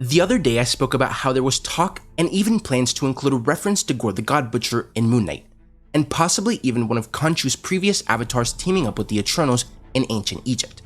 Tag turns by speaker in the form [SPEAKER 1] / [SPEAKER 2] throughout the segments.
[SPEAKER 1] The other day I spoke about how there was talk and even plans to include a reference to Gorr the God Butcher in Moon Knight, and possibly even one of Khonshu's previous avatars teaming up with the Eternals in ancient Egypt.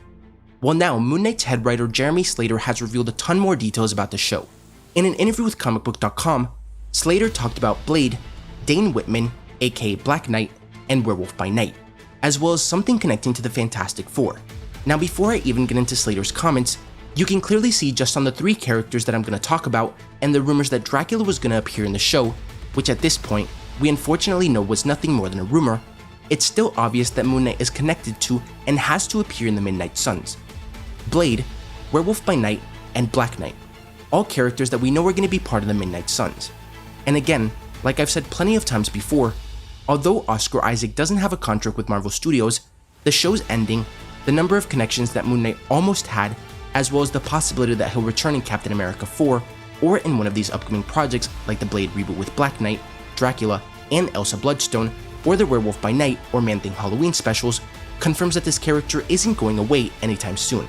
[SPEAKER 1] Well, now Moon Knight's head writer Jeremy Slater has revealed a ton more details about the show. In an interview with comicbook.com, Slater talked about Blade, Dane Whitman, aka Black Knight, and Werewolf by Night, as well as something connecting to the Fantastic Four. Now before I even get into Slater's comments, you can clearly see just on the 3 characters that I'm going to talk about and the rumors that Dracula was going to appear in the show, which at this point, we unfortunately know was nothing more than a rumor, it's still obvious that Moon Knight is connected to and has to appear in the Midnight Suns. Blade, Werewolf by Night, and Black Knight, all characters that we know are going to be part of the Midnight Suns. And again, like I've said plenty of times before, although Oscar Isaac doesn't have a contract with Marvel Studios, the show's ending, the number of connections that Moon Knight almost had, as well as the possibility that he'll return in Captain America 4 or in one of these upcoming projects like the Blade reboot with Black Knight, Dracula, and Elsa Bloodstone, or the Werewolf by Night or Man-Thing Halloween specials, confirms that this character isn't going away anytime soon.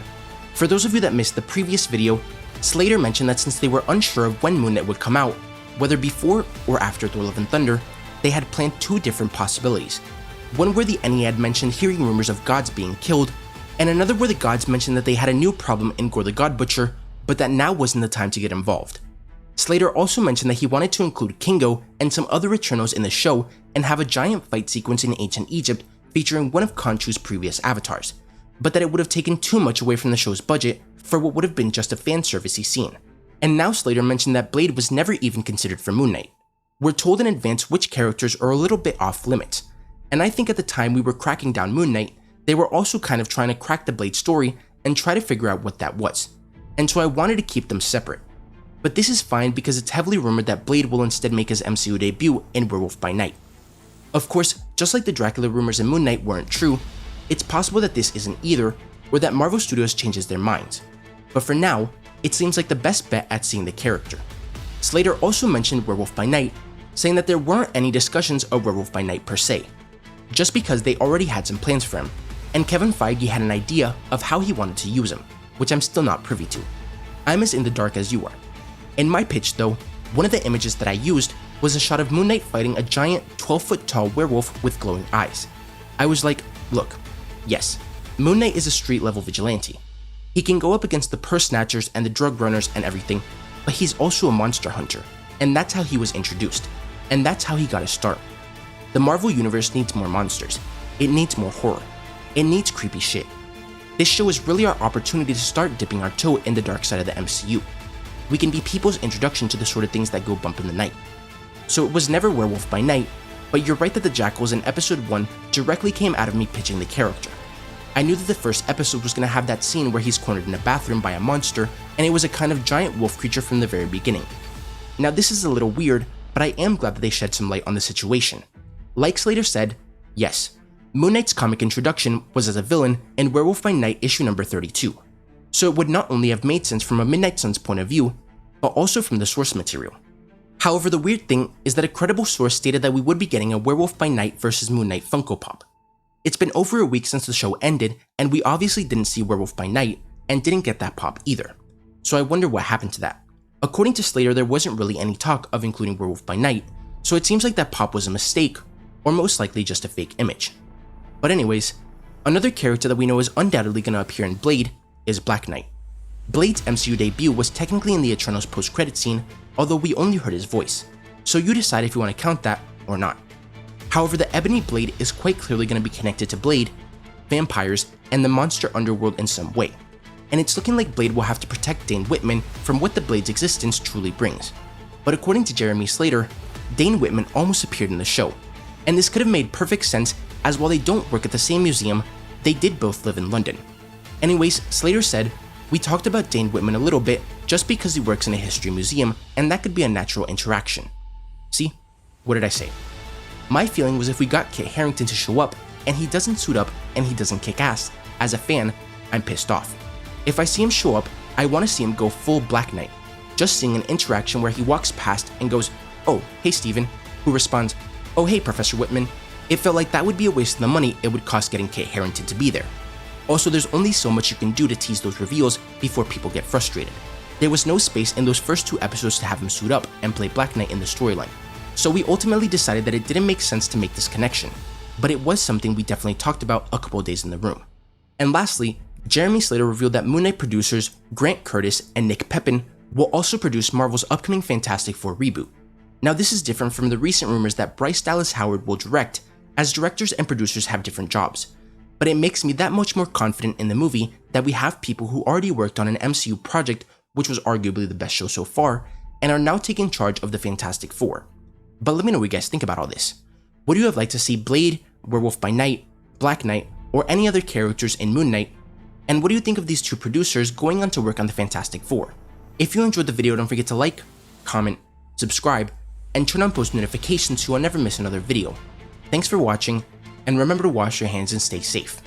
[SPEAKER 1] For those of you that missed the previous video, Slater mentioned that since they were unsure of when Moon Knight would come out, whether before or after Thor Love and Thunder, they had planned 2 different possibilities. One where the Ennead mentioned hearing rumors of gods being killed, and another where the gods mentioned that they had a new problem in Gorr the God Butcher, but that now wasn't the time to get involved. Slater also mentioned that he wanted to include Kingo and some other Eternals in the show and have a giant fight sequence in ancient Egypt featuring one of Khonshu's previous avatars, but that it would have taken too much away from the show's budget for what would have been just a fan-servicey scene. And now Slater mentioned that Blade was never even considered for Moon Knight. We're told in advance which characters are a little bit off limits, and I think at the time we were cracking down Moon Knight, they were also kind of trying to crack the Blade story and try to figure out what that was, and so I wanted to keep them separate. But this is fine because it's heavily rumored that Blade will instead make his MCU debut in Werewolf by Night. Of course, just like the Dracula rumors in Moon Knight weren't true, it's possible that this isn't either, or that Marvel Studios changes their minds. But for now, it seems like the best bet at seeing the character. Slater also mentioned Werewolf by Night, saying that there weren't any discussions of Werewolf by Night per se, just because they already had some plans for him, and Kevin Feige had an idea of how he wanted to use him, which I'm still not privy to. I'm as in the dark as you are. In my pitch though, one of the images that I used was a shot of Moon Knight fighting a giant 12-foot tall werewolf with glowing eyes. I was like, look, yes, Moon Knight is a street-level vigilante. He can go up against the purse snatchers and the drug runners and everything, but he's also a monster hunter, and that's how he was introduced, and that's how he got his start. The Marvel Universe needs more monsters. It needs more horror. It needs creepy shit. This show is really our opportunity to start dipping our toe in the dark side of the MCU. We can be people's introduction to the sort of things that go bump in the night. So it was never Werewolf by Night, but you're right that the Jackals in episode 1 directly came out of me pitching the character. I knew that the first episode was going to have that scene where he's cornered in a bathroom by a monster, and it was a kind of giant wolf creature from the very beginning. Now this is a little weird, but I am glad that they shed some light on the situation. Like Slater said, yes, Moon Knight's comic introduction was as a villain in Werewolf by Night issue number 32, so it would not only have made sense from a Midnight Suns point of view, but also from the source material. However, the weird thing is that a credible source stated that we would be getting a Werewolf by Night versus Moon Knight Funko Pop. It's been over a week since the show ended, and we obviously didn't see Werewolf by Night, and didn't get that pop either, so I wonder what happened to that. According to Slater, there wasn't really any talk of including Werewolf by Night, so it seems like that pop was a mistake, or most likely just a fake image. But anyways, another character that we know is undoubtedly going to appear in Blade is Black Knight. Blade's MCU debut was technically in the Eternals post-credit scene, although we only heard his voice, so you decide if you want to count that or not. However, the Ebony Blade is quite clearly going to be connected to Blade, vampires, and the monster underworld in some way, and it's looking like Blade will have to protect Dane Whitman from what the Blade's existence truly brings. But according to Jeremy Slater, Dane Whitman almost appeared in the show, and this could have made perfect sense as while they don't work at the same museum, they did both live in London. Anyways, Slater said, "We talked about Dane Whitman a little bit just because he works in a history museum and that could be a natural interaction." See, what did I say? My feeling was if we got Kit Harington to show up and he doesn't suit up and he doesn't kick ass, as a fan, I'm pissed off. If I see him show up, I want to see him go full Black Knight, just seeing an interaction where he walks past and goes, "Oh, hey Steven," who responds, "Oh hey Professor Whitman." It felt like that would be a waste of the money it would cost getting Kit Harington to be there. Also, there's only so much you can do to tease those reveals before people get frustrated. There was no space in those first 2 episodes to have him suit up and play Black Knight in the storyline, so we ultimately decided that it didn't make sense to make this connection, but it was something we definitely talked about a couple of days in the room. And lastly, Jeremy Slater revealed that Moon Knight producers Grant Curtis and Nick Pepin will also produce Marvel's upcoming Fantastic Four reboot. Now this is different from the recent rumors that Bryce Dallas Howard will direct, as directors and producers have different jobs, but it makes me that much more confident in the movie that we have people who already worked on an MCU project which was arguably the best show so far, and are now taking charge of the Fantastic Four. But let me know what you guys think about all this. Would you have liked to see Blade, Werewolf by Night, Black Knight, or any other characters in Moon Knight? And what do you think of these 2 producers going on to work on the Fantastic Four? If you enjoyed the video, don't forget to like, comment, subscribe, and turn on post notifications so you'll never miss another video. Thanks for watching, and remember to wash your hands and stay safe.